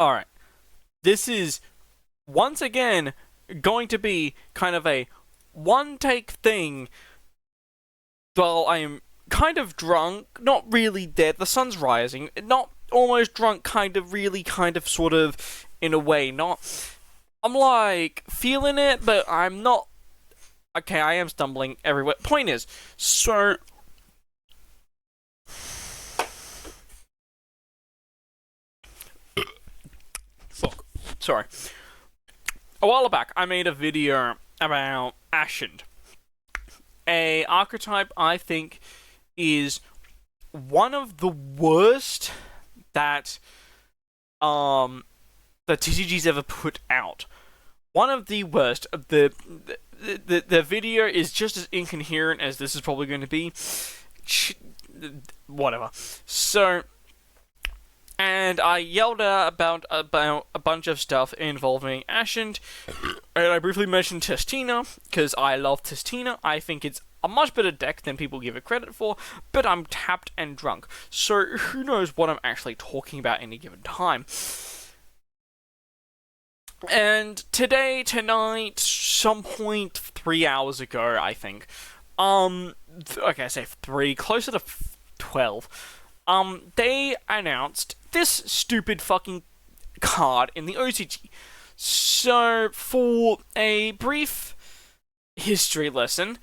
Alright, this is once again going to be kind of a one take thing. Well, I am kind of drunk, not really dead, the sun's rising, not almost drunk, kind of, really, kind of, sort of, in a way, not. I'm like feeling it, but I'm not. Okay, I am stumbling everywhere. Point is, so. Fuck. Sorry. A while back, I made a video about Ashen. A archetype I think is one of the worst that the TCG's ever put out. One of the worst. The video is just as incoherent as this is probably going to be. Whatever. So, and I yelled about a bunch of stuff involving Ashen, and I briefly mentioned Testina, because I love Testina. I think it's a much better deck than people give it credit for, but I'm tapped and drunk, so who knows what I'm actually talking about any given time. And tonight, some point 3 hours ago, I think, okay, I say 3, closer to 12, they announced this stupid fucking card in the OCG. So, for a brief history lesson,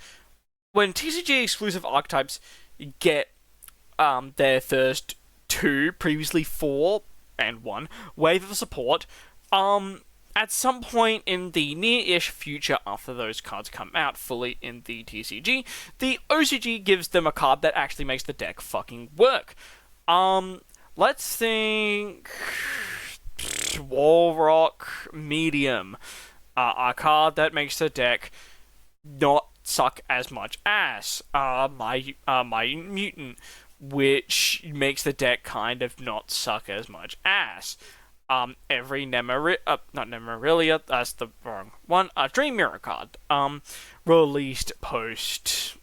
when TCG exclusive archetypes get their first 2, previously 4 and 1 wave of support, at some point in the near-ish future after those cards come out fully in the TCG, the OCG gives them a card that actually makes the deck fucking work. Let's think. Warrock Medium. A card that makes the deck not suck as much ass. My Mutant, which makes the deck kind of not suck as much ass. Every not Nemorilia, that's the wrong one, Dream Mirror card, released post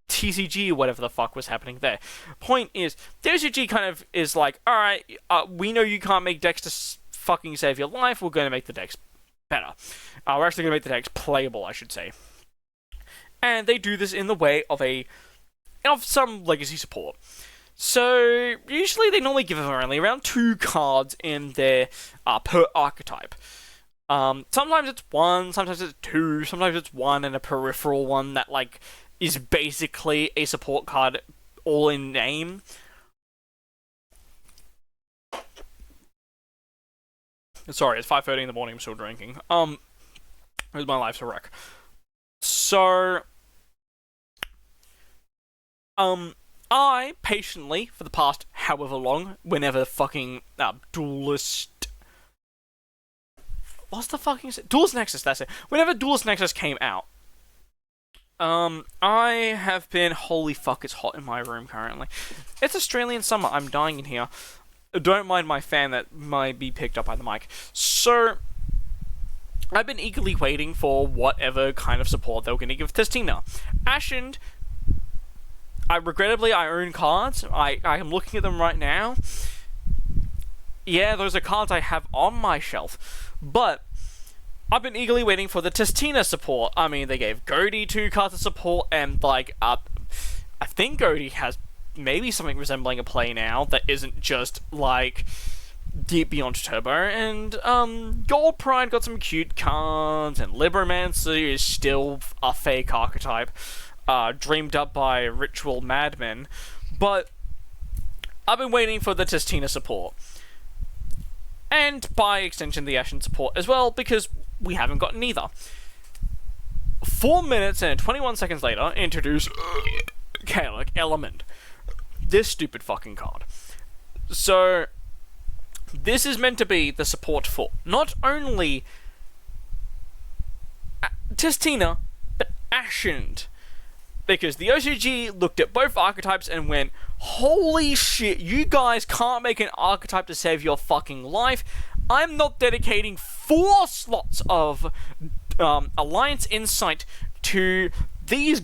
TCG, whatever the fuck was happening there. Point is, the OCG kind of is like, alright, we know you can't make decks to fucking save your life, we're gonna make the decks better. We're actually gonna make the decks playable, I should say. And they do this in the way of some legacy support. So, usually they normally give them only around 2 cards in their, per archetype. Sometimes it's 1, sometimes it's 2, sometimes it's 1 and a peripheral one that, like, is basically a support card all in name. Sorry, it's 5:30 in the morning, I'm still drinking. My life's a wreck. So, I patiently, for the past however long, whenever fucking Duelist. What's the fucking. Duelist Nexus, that's it. Whenever Duelist Nexus came out, I have been. Holy fuck, it's hot in my room currently. It's Australian summer, I'm dying in here. Don't mind my fan that might be picked up by the mic. So, I've been eagerly waiting for whatever kind of support they were going to give Testina. Ashen. Regrettably, I own cards. I am looking at them right now. Yeah, those are cards I have on my shelf. But I've been eagerly waiting for the Testina support. I mean, they gave Goaty 2 cards of support, and, like, I think Goaty has maybe something resembling a play now that isn't just, like, Deep Beyond Turbo. And, Gold Pride got some cute cards, and Libromancer is still a fake archetype. Dreamed up by Ritual Madmen, but I've been waiting for the Testina support. And, by extension, the Ashen support as well, because we haven't gotten either. 4 minutes and 21 seconds later, introduce Chaotic Element. This stupid fucking card. So, this is meant to be the support for not only Testina, but Ashen. Because the OCG looked at both archetypes and went, holy shit, you guys can't make an archetype to save your fucking life. I'm not dedicating 4 slots of Alliance Insight to these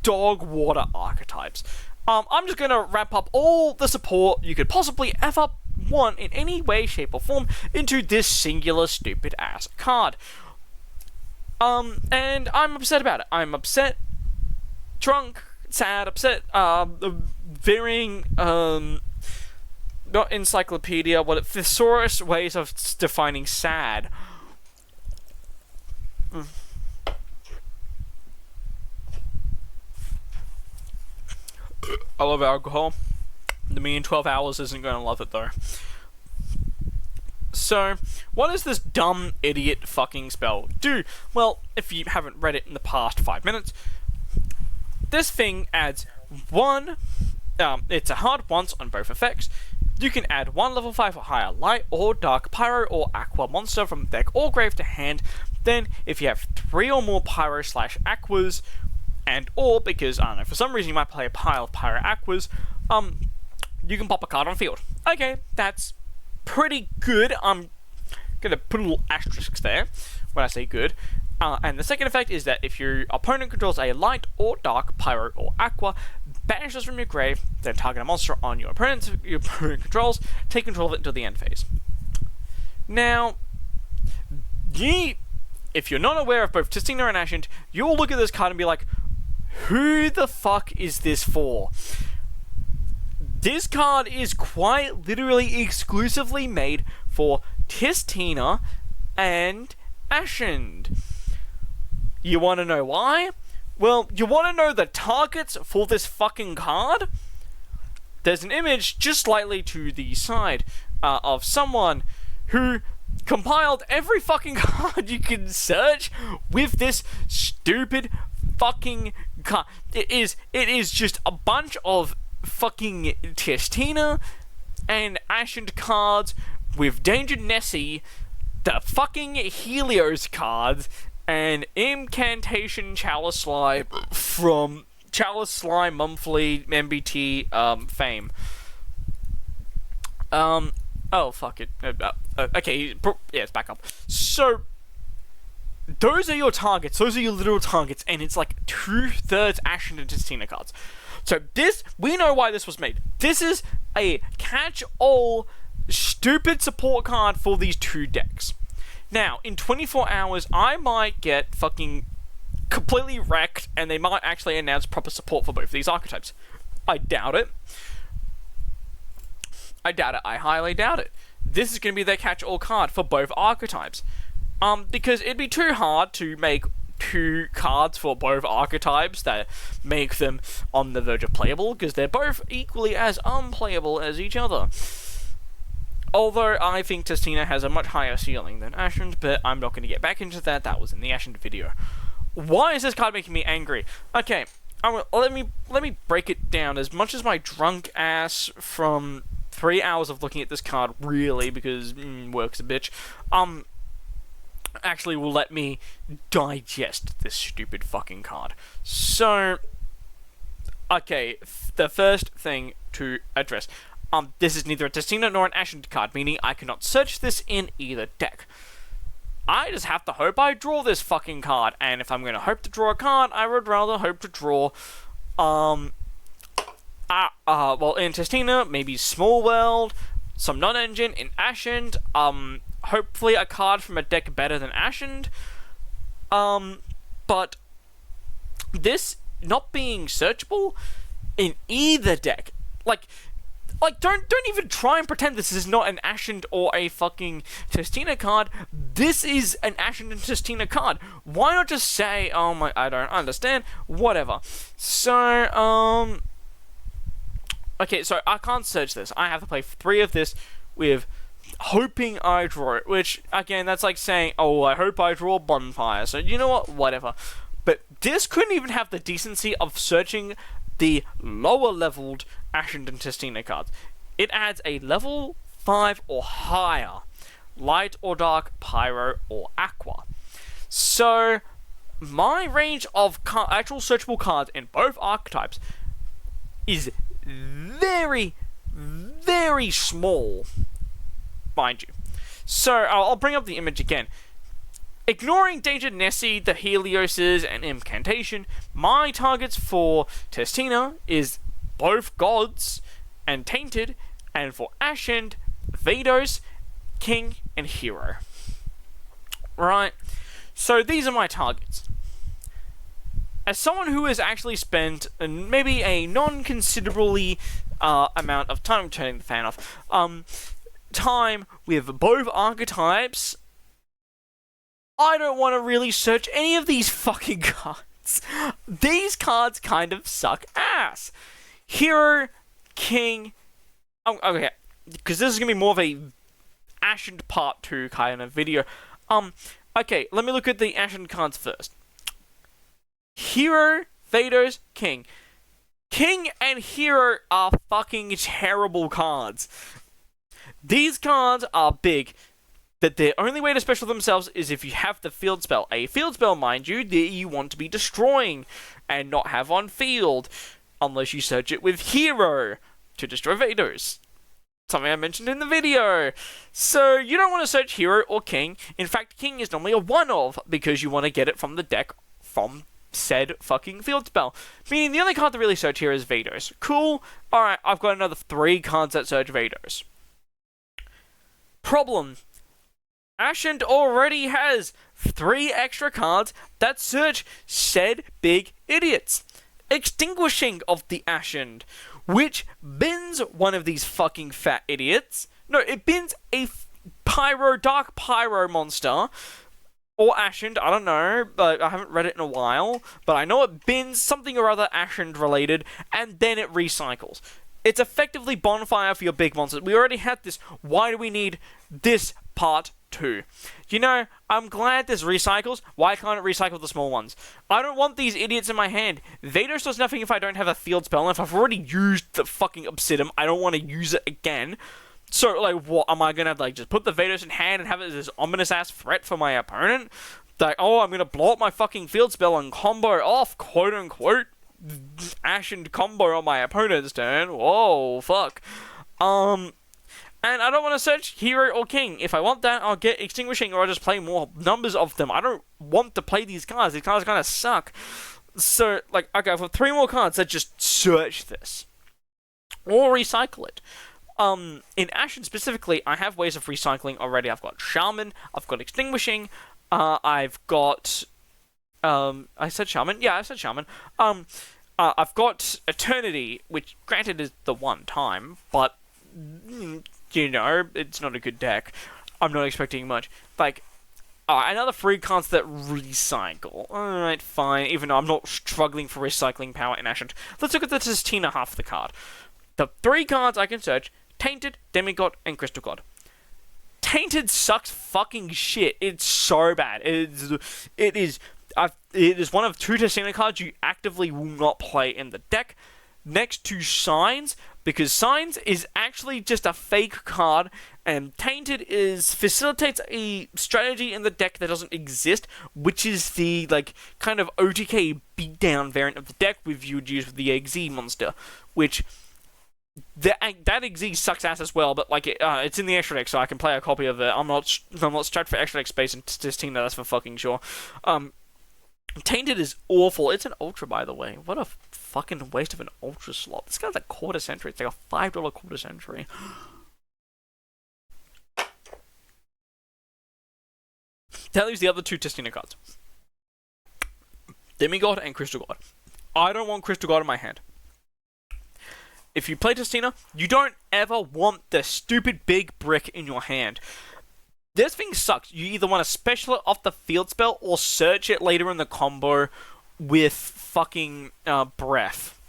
dog water archetypes. I'm just going to wrap up all the support you could possibly ever want in any way, shape, or form into this singular stupid ass card. And I'm upset about it. I'm upset, drunk, sad, upset, varying, not encyclopedia, what thesaurus ways of defining sad. I love alcohol. The me in 12 hours isn't going to love it though. So, what does this dumb idiot fucking spell do? Well, if you haven't read it in the past 5 minutes, this thing adds one, it's a hard once on both effects. You can add 1 level 5 or higher light or dark pyro or aqua monster from deck or grave to hand. Then, if you have 3 or more pyro / aquas, and or, because, I don't know, for some reason you might play a pile of pyro aquas, you can pop a card on field. Okay, that's pretty good. I'm gonna put a little asterisk there when I say good. And the second effect is that if your opponent controls a light or dark pyro or aqua, banish this from your grave, then target a monster on your opponent controls, take control of it until the end phase. Now, if you're not aware of both Testina and Ashen, you'll look at this card and be like, who the fuck is this for? This card is quite literally exclusively made for Testina and Ashen. You want to know why? Well, you want to know the targets for this fucking card? There's an image just slightly to the side of someone who compiled every fucking card you can search with this stupid fucking card. It is just a bunch of fucking Testina and Ashen cards with Danger Nessie, the fucking Helios cards, and Incantation Chalice Slime from Chalice Slime Monthly MBT fame. Oh, fuck it. Okay, yeah, it's back up. So, those are your targets. Those are your literal targets, and it's like 2/3 Ashen and Testina cards. So this, we know why this was made. This is a catch-all stupid support card for these two decks. Now, in 24 hours, I might get fucking completely wrecked, and they might actually announce proper support for both of these archetypes. I doubt it. I highly doubt it. This is going to be their catch-all card for both archetypes. Because it'd be too hard to make 2 cards for both archetypes that make them on the verge of playable, because they're both equally as unplayable as each other. Although I think Testina has a much higher ceiling than Ashen, but I'm not going to get back into that. That was in the Ashen video. Why is this card making me angry? Okay, let me break it down. As much as my drunk ass from 3 hours of looking at this card, really, because work's a bitch, actually will let me digest this stupid fucking card. So, okay, the first thing to address. This is neither a Testina nor an Ashen card, meaning I cannot search this in either deck. I just have to hope I draw this fucking card, and if I'm going to hope to draw a card, I would rather hope to draw, well, in Testina, maybe Small World, some non-engine. In Ashen, hopefully a card from a deck better than Ashen. But this not being searchable in either deck, like don't even try and pretend this is not an Ashen or a fucking Testina card. This is an Ashen and Testina card. Why not just say, oh my, I don't understand, whatever. So, okay, so I can't search this. I have to play 3 of this with hoping I draw it, which, again, that's like saying, oh, I hope I draw Bonfire. So, you know what? Whatever. But this couldn't even have the decency of searching the lower-leveled Ashen and Testina cards. It adds a level 5 or higher light or dark, pyro, or aqua. So, my range of actual searchable cards in both archetypes is very, very small, mind you. So, I'll bring up the image again. Ignoring Danger Nessie, the Helioses, and Incantation, my targets for Testina is both Gods and Tainted, and for Ashen, Vados, King, and Hero. Right? So these are my targets. As someone who has actually spent maybe a non-considerably amount of time, turning the fan off, time with both archetypes, I don't want to really search any of these fucking cards. These cards kind of suck ass. Hero, King... okay, because this is going to be more of a Ashen Part 2 kind of video. Okay, let me look at the Ashen cards first. Hero, Vados, King. King and Hero are fucking terrible cards. These cards are big. That their only way to special themselves is if you have the field spell. A field spell, mind you, that you want to be destroying and not have on field. Unless you search it with Hero to destroy Vados. Something I mentioned in the video. So you don't want to search Hero or King. In fact, King is normally a one-of because you want to get it from the deck from said fucking field spell. Meaning the only card to really search here is Vados. Cool. Alright, I've got another 3 cards that search Vados. Problem. Ashen already has 3 extra cards that search said big idiots. Extinguishing of the Ashen, which bins one of these fucking fat idiots. No, it bins a dark pyro monster. Or Ashen, I don't know, but I haven't read it in a while. But I know it bins something or other Ashen related, and then it recycles. It's effectively bonfire for your big monsters. We already had this. Why do we need this part 2? You know, I'm glad this recycles. Why can't it recycle the small ones? I don't want these idiots in my hand. Vados does nothing if I don't have a field spell, and if I've already used the fucking Obsidian, I don't want to use it again. So, like, what, am I gonna, like, just put the Vados in hand and have it as this ominous-ass threat for my opponent? Like, oh, I'm gonna blow up my fucking field spell and combo off, quote-unquote, Ashen combo on my opponent's turn. Whoa, fuck. And I don't want to search Hero or King. If I want that, I'll get Extinguishing, or I'll just play more numbers of them. I don't want to play these cards. These cards kind of suck. So, like, okay, I've got 3 more cards that just search this. Or recycle it. In Ashen specifically, I have ways of recycling already. I've got Shaman, I've got Extinguishing, I've got, I said Shaman? Yeah, I said Shaman. I've got Eternity, which granted is the one time, but, you know, it's not a good deck. I'm not expecting much. Like, another 3 cards that recycle. Alright, fine, even though I'm not struggling for recycling power in Ashen. Let's look at the Testina half the card. The 3 cards I can search: Tainted, Demigod, and Crystal God. Tainted sucks fucking shit. It's so bad. It is one of 2 Testina cards you actively will not play in the deck, next to Signs, because Signs is actually just a fake card, and Tainted facilitates a strategy in the deck that doesn't exist, which is the, like, kind of OTK beatdown variant of the deck you would use with the XZ monster, which... that XZ sucks ass as well, but like it's in the extra deck, so I can play a copy of it. I'm not strapped for extra deck space in Testina, that's for fucking sure. Tainted is awful. It's an ultra, by the way. What a fucking waste of an ultra slot. This guy's a quarter century. It's like a $5 quarter century. That leaves the other 2 Testina cards: Demigod and Crystal God. I don't want Crystal God in my hand. If you play Testina, you don't ever want the stupid big brick in your hand. This thing sucks. You either want to special it off the field spell or search it later in the combo with fucking breath.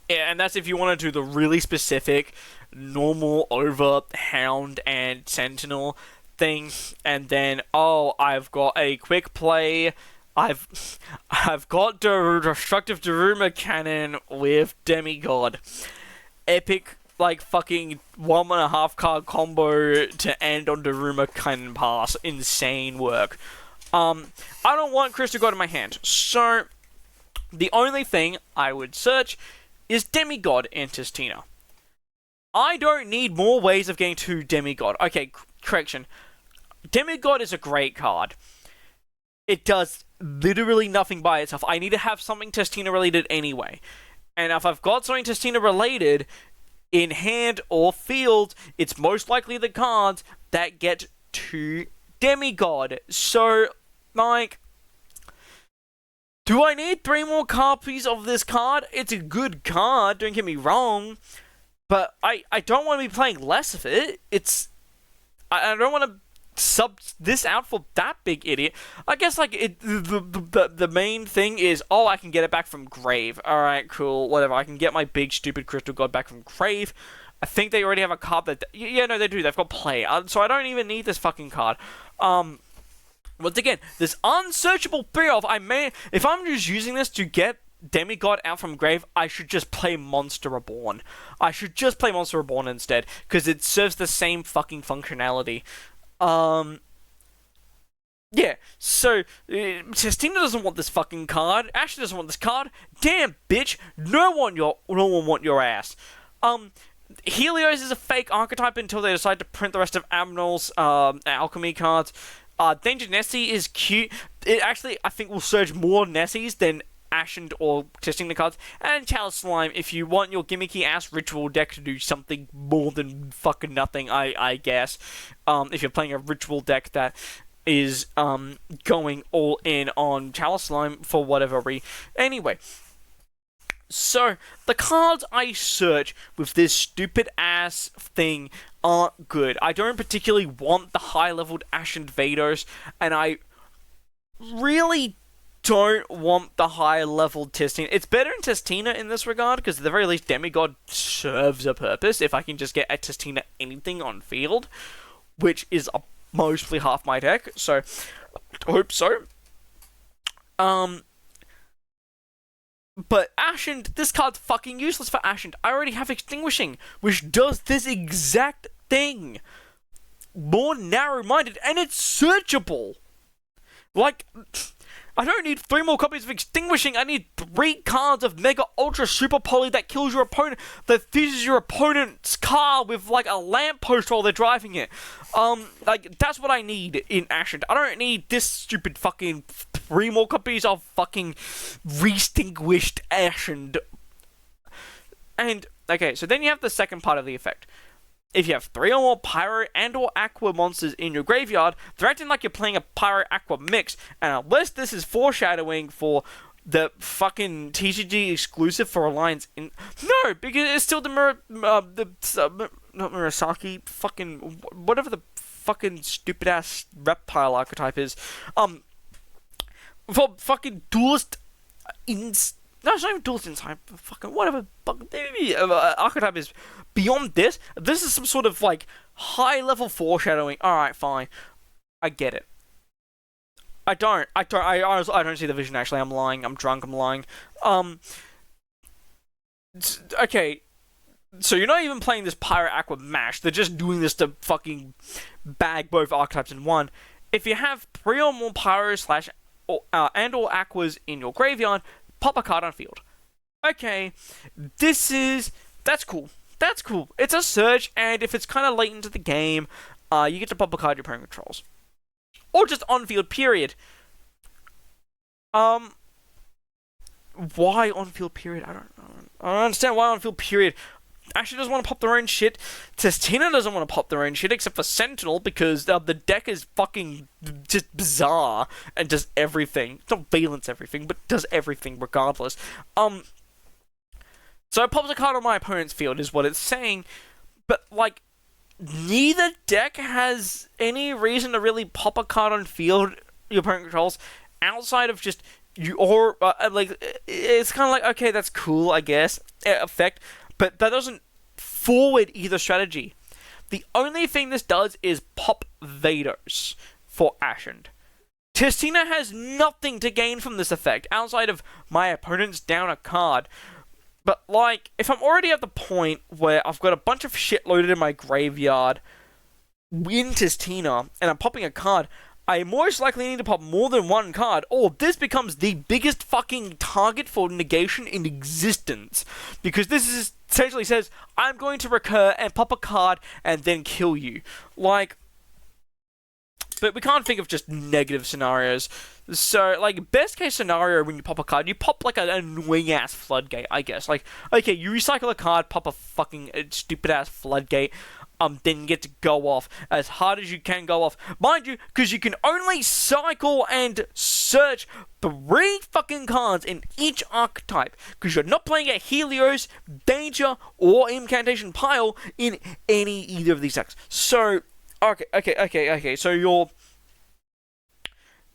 Yeah, and that's if you want to do the really specific normal over Hound and Sentinel thing, and then, oh, I've got a quick play. I've got the Destructive Daruma Cannon with Demigod. Epic, like, fucking 1.5 card combo to end on Daruma Cannon Pass. Insane work. I don't want Crystal God in my hand, so the only thing I would search is Demigod in Testina. I don't need more ways of getting to Demigod. Okay, correction. Demigod is a great card. It does literally nothing by itself. I need to have something Testina related anyway. And if I've got something Testina related, in hand or field, it's most likely the cards that get to demigod. So, like, do I need 3 more copies of this card? It's a good card, don't get me wrong, but I don't want to be playing less of it. I don't want to sub this out for that big idiot. I guess, like, the main thing is, oh, I can get it back from grave. Alright, cool, whatever. I can get my big, stupid crystal god back from grave. I think they already have a card that... Yeah, no, they do. They've got play. So I don't even need this fucking card. Once again, this unsearchable payoff, if I'm just using this to get demigod out from grave, I should just play Monster Reborn. I should just play Monster Reborn instead, because it serves the same fucking functionality. Yeah, so, Testina doesn't want this fucking card. Ashen doesn't want this card. Damn, bitch. No one want your ass. Helios is a fake archetype until they decide to print the rest of Amnol's, alchemy cards. Danger Nessie is cute. It actually, I think, will surge more Nessies than Ashen or Testina cards. And Chalice Slime, if you want your gimmicky ass ritual deck to do something more than fucking nothing, I guess. If you're playing a ritual deck that is going all in on Chalice Slime for whatever reason. Anyway. So, the cards I search with this stupid ass thing aren't good. I don't particularly want the high-leveled Ashen Vados, and I really don't want the high-leveled Testina. It's better in Testina in this regard, because at the very least, Demigod serves a purpose if I can just get a Testina anything on field, which is mostly half my deck, so I hope so. But Ashen, this card's fucking useless for Ashen. I already have Extinguishing, which does this exact thing. More narrow-minded, and it's searchable. Like, I don't need 3 more copies of Extinguishing. I need 3 cards of Mega Ultra Super Poly that kills your opponent, that fuses your opponent's car with, like, a lamppost while they're driving it. Like, that's what I need in Ashen. I don't need this stupid fucking 3 more copies of fucking Restinguished Ashen. And, okay, so then you have the second part of the effect. If you have 3 or more Pyro and or Aqua monsters in your graveyard, they're acting like you're playing a Pyro Aqua mix, and unless this is foreshadowing for the fucking TCG exclusive for Alliance in... No, because it's still the not Murasaki, fucking... whatever the fucking stupid-ass reptile archetype is. For fucking Duelist... No, it's not even Duelist Inside. Fucking whatever. Archetype is beyond this. This is some sort of like high-level foreshadowing. All right, fine. I get it. I don't see the vision. Actually, I'm lying. I'm drunk. I'm lying. Okay. So you're not even playing this Pyro Aqua mash. They're just doing this to fucking bag both archetypes in one. If you have 3 or more Pyro and or Aquas in your graveyard, pop a card on field. Okay, that's cool. That's cool. It's a search, and if it's kind of late into the game, you get to pop a card your opponent controls. Or just on field, period. Why on field, period? I don't understand why on field, period. Ashen doesn't want to pop their own shit. Testina doesn't want to pop their own shit, except for Sentinel, because the deck is fucking just bizarre and does everything. It's not valence everything, but does everything regardless. So it pops a card on my opponent's field, is what it's saying. But, like, neither deck has any reason to really pop a card on field your opponent controls, outside of just you, or, like, it's kind of like, okay, that's cool, I guess, effect. But that doesn't forward either strategy. The only thing this does is pop Vados for Ashen. Testina has nothing to gain from this effect, outside of my opponent's down a card. But, like, if I'm already at the point where I've got a bunch of shit loaded in my graveyard in Testina, and I'm popping a card, I most likely need to pop more than one card, or this becomes the biggest fucking target for negation in existence. Because this is essentially says, I'm going to recur and pop a card and then kill you. Like, but we can't think of just negative scenarios. So, like, best case scenario when you pop a card, you pop, like, an annoying-ass floodgate, I guess. Like, okay, you recycle a card, pop a fucking stupid-ass floodgate, then you get to go off as hard as you can go off. Mind you, because you can only cycle and search 3 fucking cards in each archetype, because you're not playing a Helios, Danger, or Incantation pile in either of these decks. So, okay,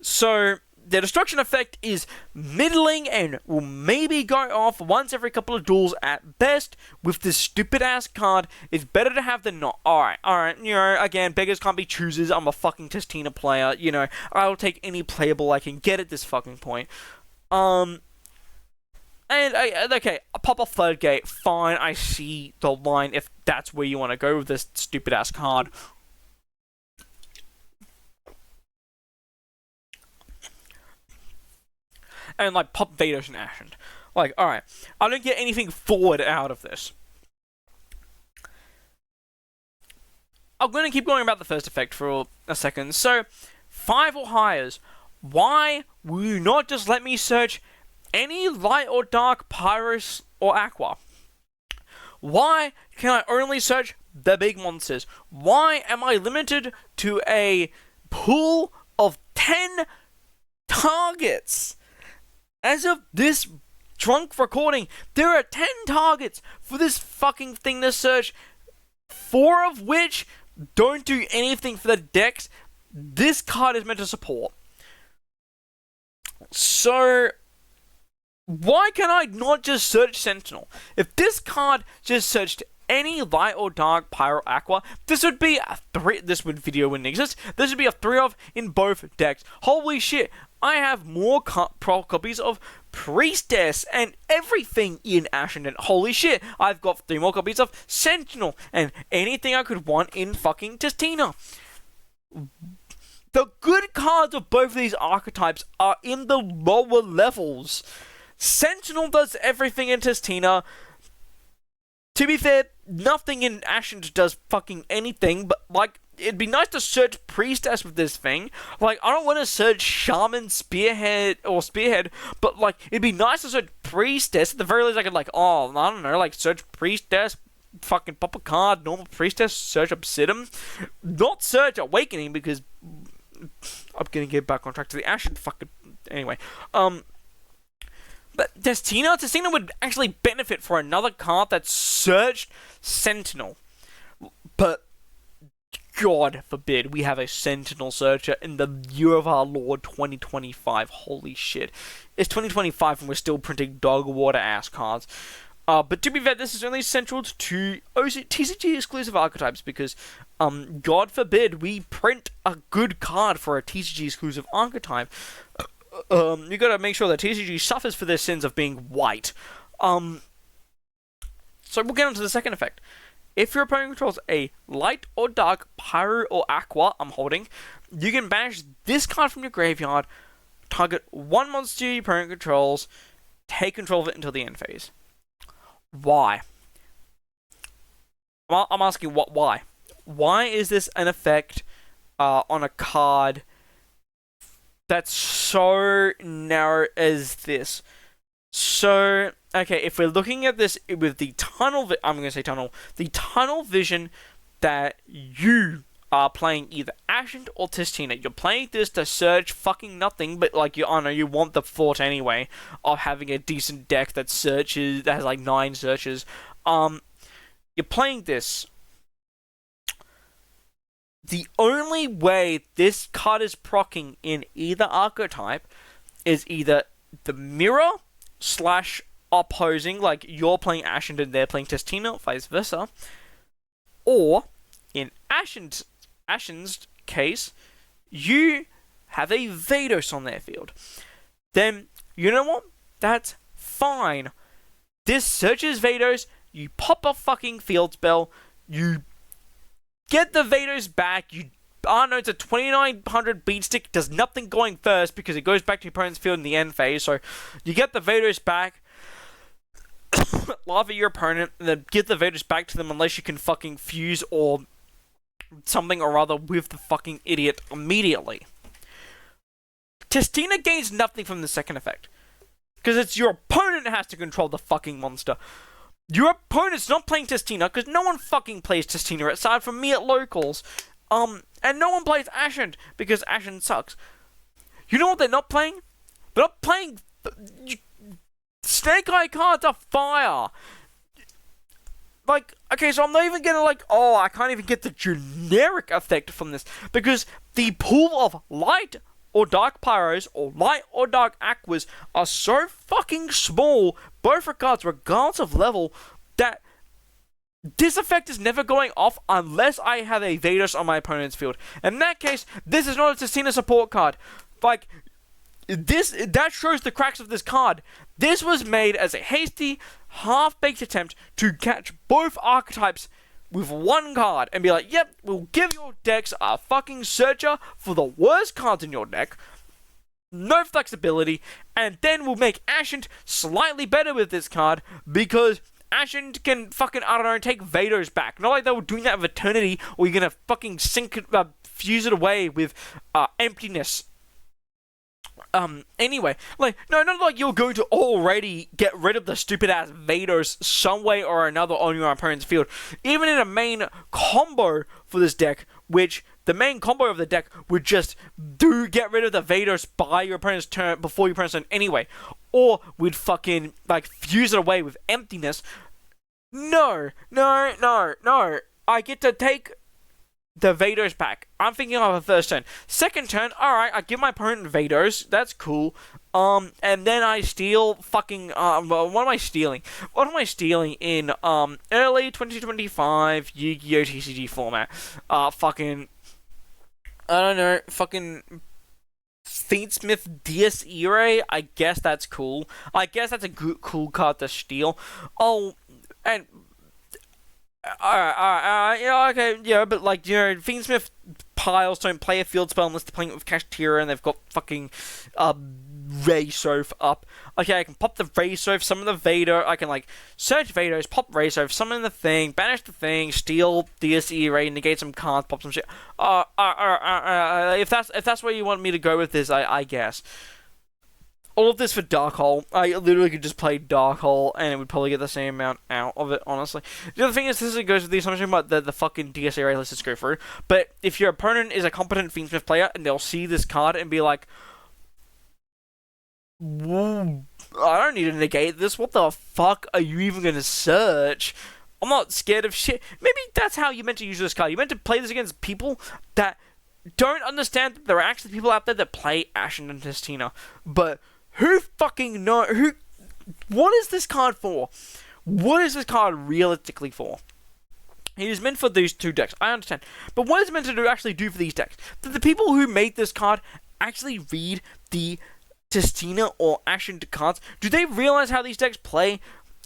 so the destruction effect is middling and will maybe go off once every couple of duels at best. With this stupid ass card, it's better to have than not. Alright, you know, again, beggars can't be choosers. I'm a fucking Testina player, you know, I'll take any playable I can get at this fucking point. Okay, a pop a floodgate, fine, I see the line if that's where you want to go with this stupid ass card. And, like, pop Vados and Ashen. Like, alright, I don't get anything forward out of this. I'm going to keep going about the first effect for a second. So, 5 or higher. Why will you not just let me search any light or dark Pyrus or Aqua? Why can I only search the big monsters? Why am I limited to a pool of 10 targets? As of this drunk recording, there are 10 targets for this fucking thing to search, 4 of which don't do anything for the decks this card is meant to support. So, why can I not just search Sentinel? If this card just searched any light or dark Pyro Aqua, this would be a 3. This video wouldn't exist. This would be a 3 of in both decks. Holy shit. I have more copies of Priestess and everything in Ashen. And holy shit, I've got 3 more copies of Sentinel and anything I could want in fucking Testina. The good cards of both of these archetypes are in the lower levels. Sentinel does everything in Testina. To be fair, nothing in Ashen does fucking anything, but, like, it'd be nice to search Priestess with this thing. Like, I don't want to search Shaman, Spearhead, but, like, it'd be nice to search Priestess. At the very least, I could, like, I don't know, like, search Priestess, fucking pop a card, normal Priestess, search Obsidian. Not search Awakening, because I'm gonna get back on track to the Ashen fucking... Anyway, but Testina would actually benefit for another card that searched Sentinel. But God forbid we have a Sentinel searcher in the year of our Lord 2025. Holy shit. It's 2025 and we're still printing dog water ass cards. But to be fair, this is only central to TCG exclusive archetypes because, God forbid we print a good card for a TCG exclusive archetype. You gotta make sure that TCG suffers for their sins of being white. So we'll get on to the second effect. If your opponent controls a light or dark Pyro or Aqua, I'm holding, you can banish this card from your graveyard, target 1 monster your opponent controls, take control of it until the end phase. Why? I'm asking why? Why is this an effect on a card that's so narrow as this? So, okay, if we're looking at this with the the tunnel vision that you are playing either Ashen or Testina. You're playing this to search fucking nothing, but like you want the thought anyway of having a decent deck that has like 9 searches. You're playing this. The only way this card is proccing in either archetype is either the mirror / opposing, like you're playing Ashen and they're playing Testina, vice versa, or in Ashen's case, you have a Vados on their field. Then, you know what? That's fine. This searches Vados, you pop a fucking field spell, you get the Vados back, it's a 2900 beat stick, does nothing going first because it goes back to your opponent's field in the end phase, so you get the Vados back, laugh at your opponent, and then give the Vados back to them unless you can fucking fuse or something or other with the fucking idiot immediately. Testina gains nothing from the second effect. Because it's your opponent that has to control the fucking monster. Your opponent's not playing Testina, because no one fucking plays Testina aside from me at locals. And no one plays Ashen, because Ashen sucks. You know what they're not playing? They're not playing... Snake Eye cards are fire! Like, okay, so I'm not even gonna I can't even get the generic effect from this, because the pool of light or dark pyros, or light or dark aquas, are so fucking small, both regards, regardless of level, that this effect is never going off unless I have a Vados on my opponent's field. In that case, this is not a Testina support card. Like, that shows the cracks of this card. This was made as a hasty, half-baked attempt to catch both archetypes with one card and be like, yep, we'll give your decks a fucking searcher for the worst cards in your deck, no flexibility, and then we'll make Ashen slightly better with this card because Ashen can fucking, I don't know, take Vados back. Not like they were doing that with Eternity, or you're gonna fucking fuse it away with emptiness. Anyway, like, no, not like you're going to already get rid of the stupid ass Vados some way or another on your opponent's field. Even in a main combo for this deck, which the main combo of the deck would just get rid of the Vados by your opponent's turn, before your opponent's turn anyway. Or would fucking, like, fuse it away with emptiness. No. I get to take the Vados back. I'm thinking of a first turn. Second turn, alright, I give my opponent Vados. That's cool. And then I steal fucking, what am I stealing? What am I stealing in, early 2025 Yu-Gi-Oh! TCG format? Fucking, I don't know, fucking Fiendsmith DS Ire? I guess that's cool. I guess that's a cool card to steal. Oh, and yeah, okay, yeah, but like, you know, Fiendsmith piles don't play a field spell unless they're playing it with Kashtira and they've got fucking Ray Soph up. Okay, I can pop the Ray Soph, summon the Vader, I can like search Vados, pop Ray Soph, summon the thing, banish the thing, steal DSE Ray, negate some cards, pop some shit. If that's where you want me to go with this, I guess. All of this for Dark Hole. I literally could just play Dark Hole and it would probably get the same amount out of it, honestly. The other thing is, this goes with the assumption about the fucking DSA array lists go through. But if your opponent is a competent Fiendsmith player and they'll see this card and be like, whoa, I don't need to negate this. What the fuck are you even going to search? I'm not scared of shit. Maybe that's how you meant to use this card. You meant to play this against people that don't understand that there are actually people out there that play Ashen and Testina. But who fucking know? What is this card for? What is this card realistically for? It is meant for these two decks, I understand. But what is it meant to actually do for these decks? Did the people who made this card actually read the Testina or Ashen cards? Do they realize how these decks play?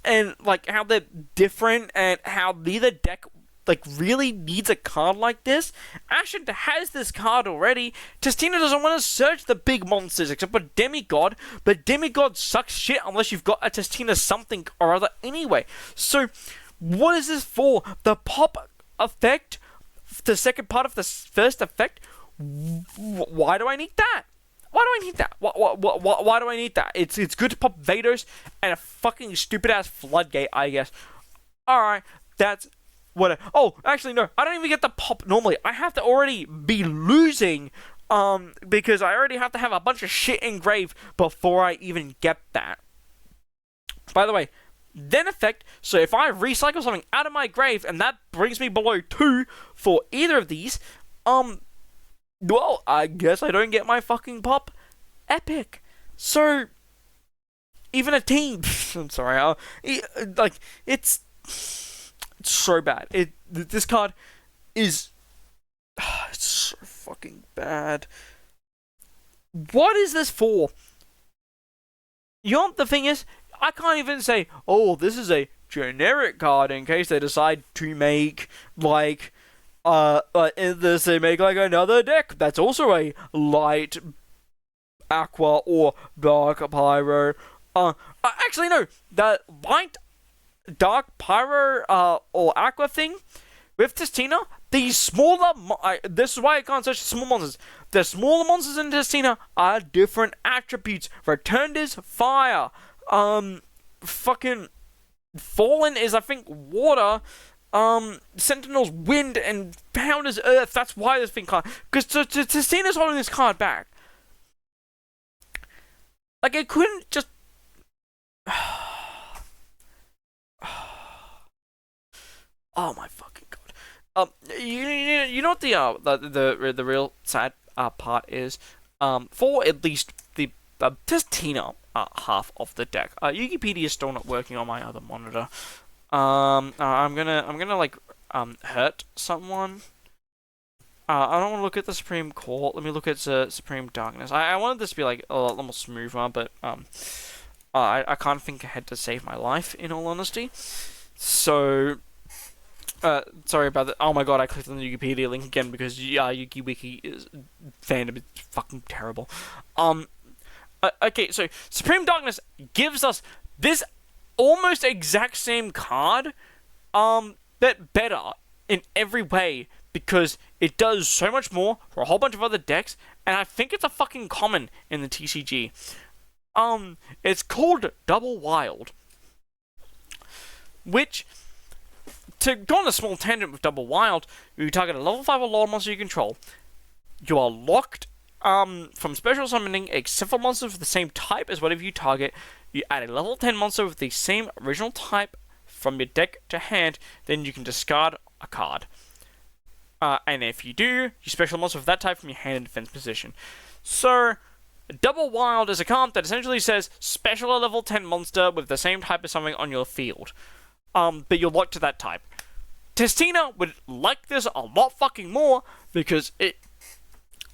And, like, how they're different? And how neither deck, like, really needs a card like this? Ashen has this card already. Testina doesn't want to search the big monsters except for Demigod, but Demigod sucks shit unless you've got a Testina something or other anyway. So, what is this for? The pop effect? The second part of the first effect? Why do I need that? Why do I need that? Why do I need that? It's good to pop Vados and a fucking stupid ass floodgate, I guess. Alright, that's what. Oh, actually, no. I don't even get the pop normally. I have to already be losing, because I already have to have a bunch of shit engraved before I even get that. By the way, then effect, so if I recycle something out of my grave and that brings me below 2 for either of these, well, I guess I don't get my fucking pop. Epic. So, even a team, I'm sorry, like, it's so bad. This card is, it's so fucking bad. What is this for? You know, the thing is, I can't even say, oh, this is a generic card in case they decide to make, like, in this they make, like, another deck that's also a light aqua or dark pyro. Actually, no, the light dark pyro, or aqua thing With Testina, these smaller... this is why I can't search small monsters. The smaller monsters in Testina are different attributes. Returned is fire. Fucking... Fallen is, I think, water. Sentinel's wind, and Pound is earth. That's why this thing can't... Because Testina's holding this card back. Like, it couldn't just... Oh my fucking god. You know what the real sad part is? For at least the Testina half of the deck. Wikipedia is still not working on my other monitor. I'm gonna like hurt someone. I don't want to look at the Supreme Court. Let me look at the Supreme Darkness. I wanted this to be like a lot more smoother, but I can't think ahead to save my life, in all honesty. So, sorry about that. Oh my god, I clicked on the Wikipedia link again because YukiWiki is fandom is fucking terrible. Okay, so Supreme Darkness gives us this almost exact same card, but better in every way because it does so much more for a whole bunch of other decks, and I think it's a fucking common in the TCG. It's called Double Wild, which, to go on a small tangent with Double Wild, you target a level 5 or lower monster you control. You are locked from special summoning except for monsters with the same type as whatever you target. You add a level 10 monster with the same original type from your deck to hand, then you can discard a card. And if you do, you special monster with that type from your hand in defense position. So, Double Wild is a card that essentially says special a level 10 monster with the same type as something on your field. But you're locked to that type. Testina would like this a lot fucking more because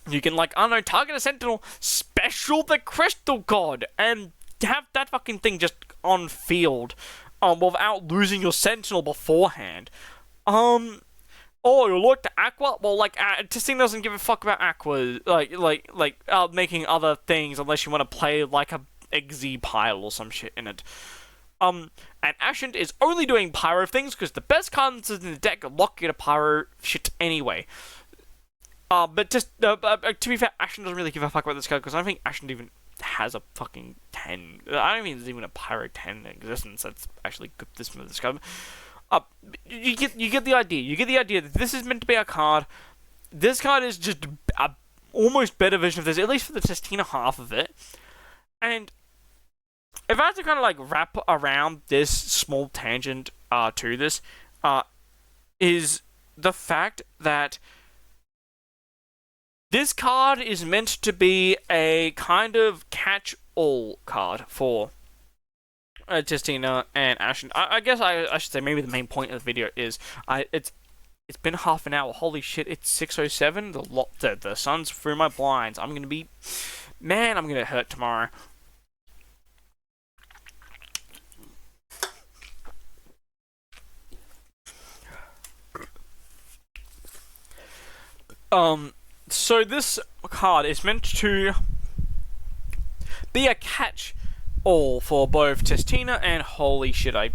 you can, like, I don't know, target a Sentinel, special the Crystal God, and have that fucking thing just on field, without losing your Sentinel beforehand. Oh, you're locked to Aqua? Well, like, Testina doesn't give a fuck about Aqua, making other things unless you want to play, like, a XZ pile or some shit in it. And Ashen is only doing Pyro things because the best cards in the deck lock you to Pyro shit anyway. But just, to be fair, Ashen doesn't really give a fuck about this card because I don't think Ashen even has a fucking 10. I don't think there's even a Pyro 10 in existence that's actually good this card. You get the idea. You get the idea that this is meant to be a card. This card is just a almost better version of this, at least for the Testina half of it. And if I had to kind of like wrap around this small tangent to this, is the fact that this card is meant to be a kind of catch-all card for Testina and Ashen. I guess I should say maybe the main point of the video is it's been half an hour. Holy shit! It's 6:07. The sun's through my blinds. I'm gonna hurt tomorrow. So this card is meant to be a catch-all for both Testina and holy shit, no,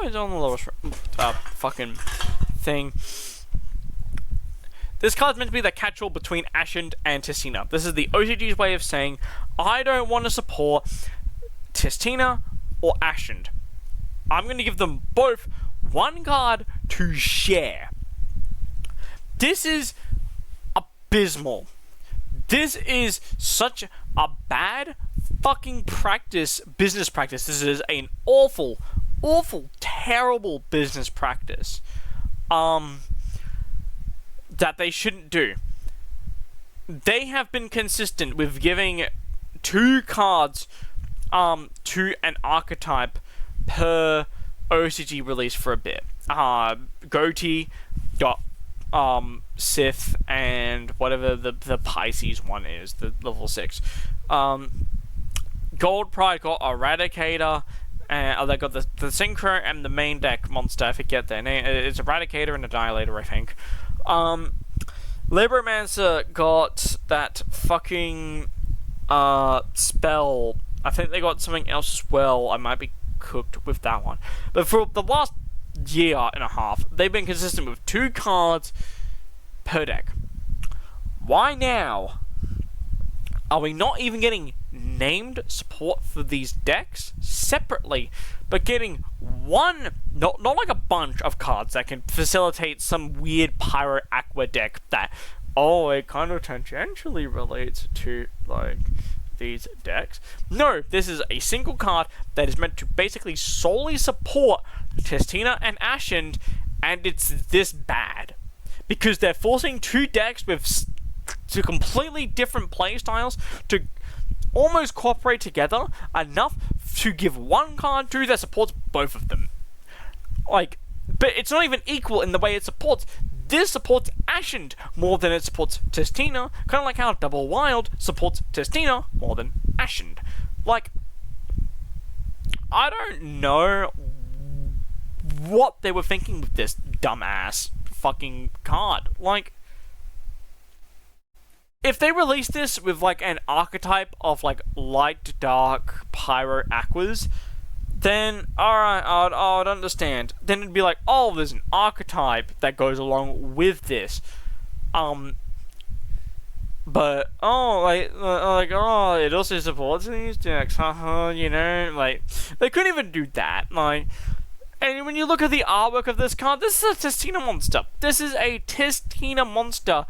it's on the lowest fucking thing. This card's meant to be the catch-all between Ashen and Testina. This is the OCG's way of saying, I don't want to support Testina or Ashen. I'm going to give them both one card to share. This is abysmal. This is such a bad fucking business practice. This is an awful, terrible business practice. That they shouldn't do. They have been consistent with giving 2 cards to an archetype per OCG release for a bit. Goatee got Sith and whatever the Pisces one is, the level 6. Gold Pride got Eradicator, and they got the Synchro and the main deck monster. I forget their name. It's Eradicator and a Dilator, I think. Libromancer got that fucking spell. I think they got something else as well. I might be cooked with that one. But for the last year and a half, they've been consistent with 2 cards per deck. Why now are we not even getting named support for these decks separately, but getting one, not like a bunch of cards that can facilitate some weird Pyro Aqua deck that, oh, it kind of tangentially relates to, like, these decks? No, this is a single card that is meant to basically solely support Testina and Ashen, and it's this bad. Because they're forcing 2 decks with to completely different playstyles to almost cooperate together enough to give one card to that supports both of them. Like, but it's not even equal in the way it supports. This supports Ashen more than it supports Testina, kind of like how Double Wild supports Testina more than Ashen. Like, I don't know what they were thinking with this dumbass fucking card. Like, if they release this with, like, an archetype of, like, light, dark, pyro aquas, then, alright, I'd understand. Then it'd be like, oh, there's an archetype that goes along with this. But, oh, oh, it also supports these decks, you know, like, they couldn't even do that, like. And when you look at the artwork of this card, this is a Testina monster. This is a Testina monster.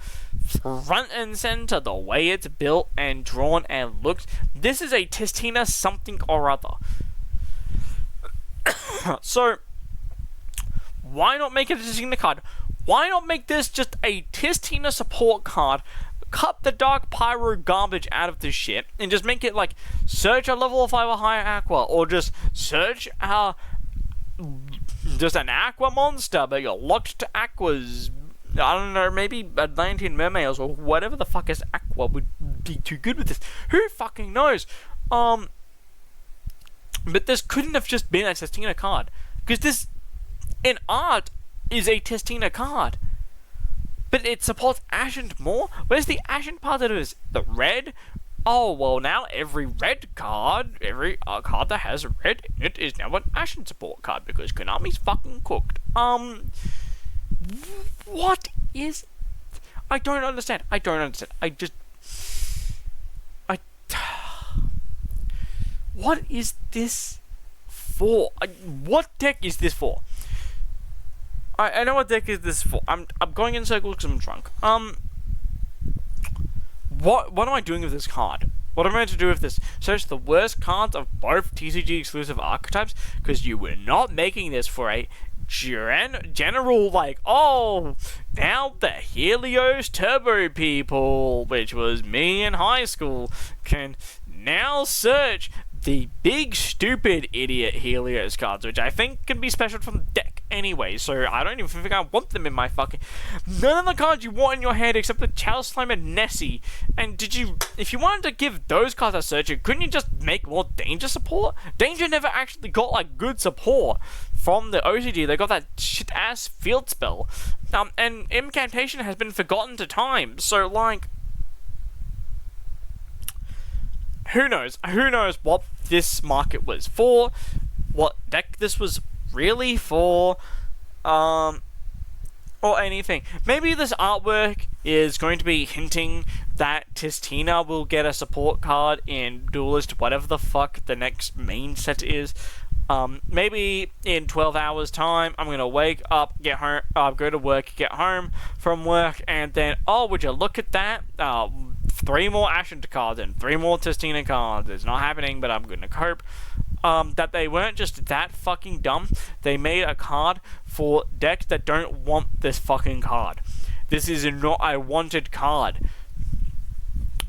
Front and center, the way it's built and drawn and looked. This is a Testina something or other. So, why not make it a Testina card? Why not make this just a Testina support card? Cut the Dark Pyro garbage out of this shit and just make it like search a level 5 or higher Aqua, or just search just an Aqua monster, but you're locked to Aquas. I don't know, maybe Atlantean Mermaids or whatever the fuck is Aqua would be too good with this. Who fucking knows? But this couldn't have just been a Testina card. Because this, in art, is a Testina card. But it supports Ashen more? Where's the Ashen part of it? The red? Oh, well, now every red card, every card that has red in it is now an Ashen support card because Konami's fucking cooked. What is... I don't understand. What is this for? What deck is this for? I know what deck is this for. I'm going in circles because I'm drunk. What am I doing with this card? What am I meant to do with this? Search the worst cards of both TCG exclusive archetypes, because you were not making this for a general, like, oh, now the Helios Turbo people, which was me in high school, can now search the big stupid idiot Helios cards, which I think can be special from the deck anyway, so I don't even think I want them in my fucking... None of the cards you want in your hand except the Chalice Slime and Nessie. And if you wanted to give those cards a search, couldn't you just make more Danger support? Danger never actually got, like, good support from the OCG. They got that shit-ass field spell. And Incantation has been forgotten to time, so, like... Who knows? Who knows what this market was for? What deck this was really for? Or anything. Maybe this artwork is going to be hinting that Testina will get a support card in Duelist, whatever the fuck the next main set is. Maybe in 12 hours time, I'm gonna wake up, get home, go to work, get home from work, and then, oh, would you look at that? 3 more Ashen cards and 3 more Testina cards. It's not happening, but I'm gonna cope. That they weren't just that fucking dumb. They made a card for decks that don't want this fucking card. This is not a wanted card.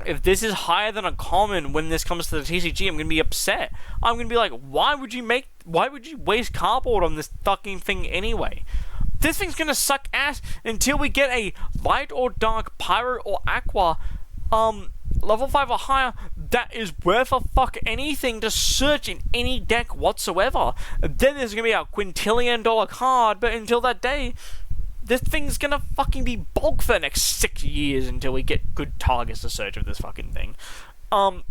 If this is higher than a common when this comes to the TCG, I'm gonna be upset. I'm gonna be like, why would you waste cardboard on this fucking thing anyway? This thing's gonna suck ass until we get a light or dark pyro or aqua level 5 or higher that is worth a fuck anything to search in any deck whatsoever. Then there's gonna be a quintillion-dollar card, but until that day, this thing's gonna fucking be bulk for the next 6 years until we get good targets to search of this fucking thing. I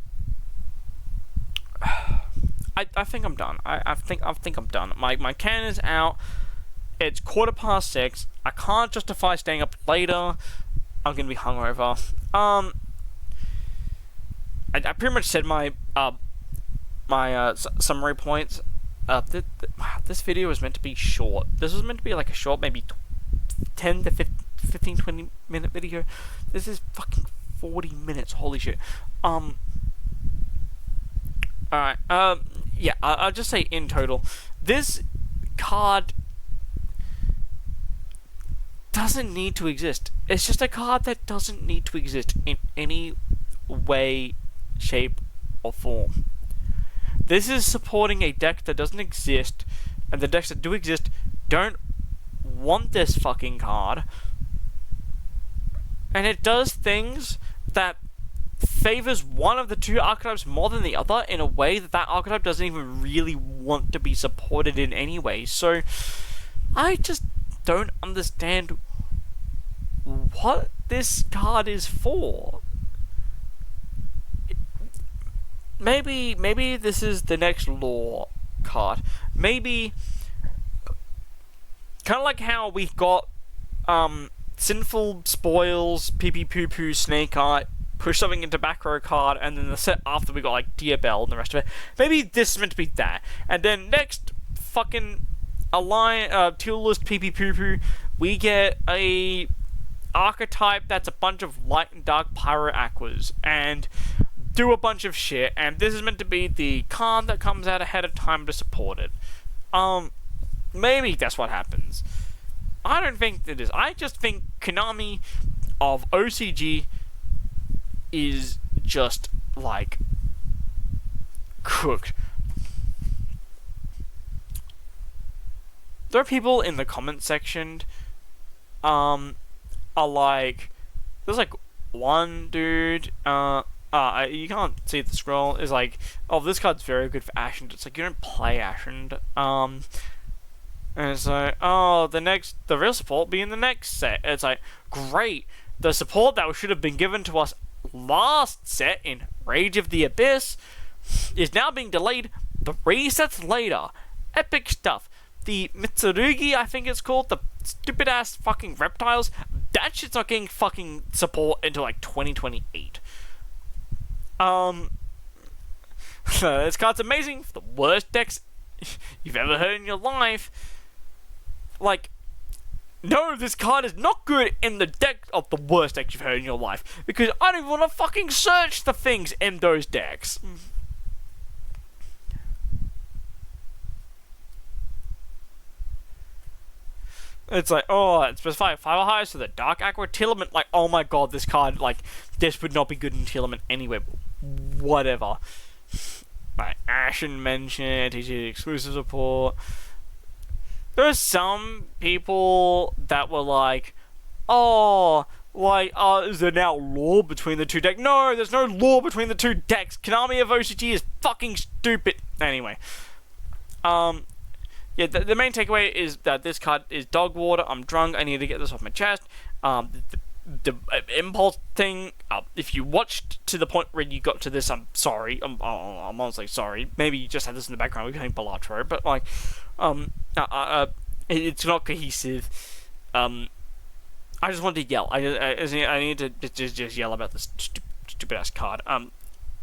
think I'm done. I think I'm done. My can is out. It's 6:15. I can't justify staying up later. I'm gonna be hungover. I pretty much said my summary points. This video was meant to be short. This was meant to be like a short, maybe 10 to 15, 20 minute video. This is fucking 40 minutes. Holy shit. Alright. Yeah. I'll just say in total, this card doesn't need to exist. It's just a card that doesn't need to exist in any way, shape, or form. This is supporting a deck that doesn't exist, and the decks that do exist don't want this fucking card. And it does things that favors one of the two archetypes more than the other in a way that that archetype doesn't even really want to be supported in any way. So, I just don't understand what this card is for. Maybe this is the next lore card. Maybe, kind of like how we got Sinful Spoils, Pee Poo Poo, Snake Eye, push something into back row card, and then the set after we got like Dear Bell and the rest of it. Maybe this is meant to be that. And then next fucking Teal List Pee Poo Poo, we get a archetype that's a bunch of light and dark pyro aquas and do a bunch of shit, and this is meant to be the card that comes out ahead of time to support it. Maybe that's what happens. I don't think it is. I just think Konami of OCG is just like cooked. There are people in the comment section are like, there's like one dude you can't see the scroll, is like, oh, this card's very good for Ashen. It's like, you don't play Ashen. And it's like, oh, the real support will be in the next set. It's like, great. The support that should have been given to us last set in Rage of the Abyss is now being delayed 3 sets later. Epic stuff. The Mitsurugi, I think it's called, the stupid ass fucking reptiles, that shit's not getting fucking support until like 2028. This card's amazing for the worst decks you've ever heard in your life. Like, no, this card is not good in the deck of the worst decks you've heard in your life, because I don't even want to fucking search the things in those decks. It's like, oh, it's specify 5 or higher, so the Dark Aqua Telement, like, oh my god, this card, like, this would not be good in Telement anyway, but whatever. Like, Ashen mentioned, TCG exclusive support. There are some people that were like, oh, like, is there now lore between the two decks? No, there's no lore between the two decks. Konami of OCG is fucking stupid. Anyway, yeah, the main takeaway is that this card is dog water. I'm drunk. I need to get this off my chest. The impulse thing. If you watched to the point where you got to this, I'm sorry. I'm honestly sorry. Maybe you just had this in the background. We're playing Balatro, but like, it's not cohesive. I just wanted to yell. I need to just yell about this stupid ass card.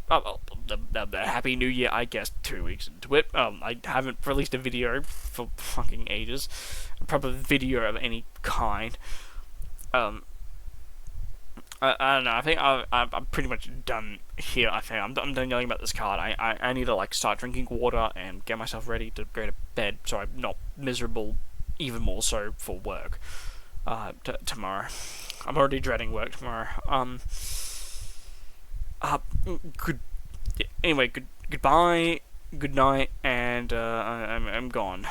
The Happy New Year, I guess, 2 weeks into it. I haven't released a video for fucking ages. A proper video of any kind. I don't know, I think I'm pretty much done here. I think I'm done yelling about this card. I need to, like, start drinking water and get myself ready to go to bed so I'm not miserable, even more so for work tomorrow. I'm already dreading work tomorrow. Anyway, goodbye, good night, and I'm gone.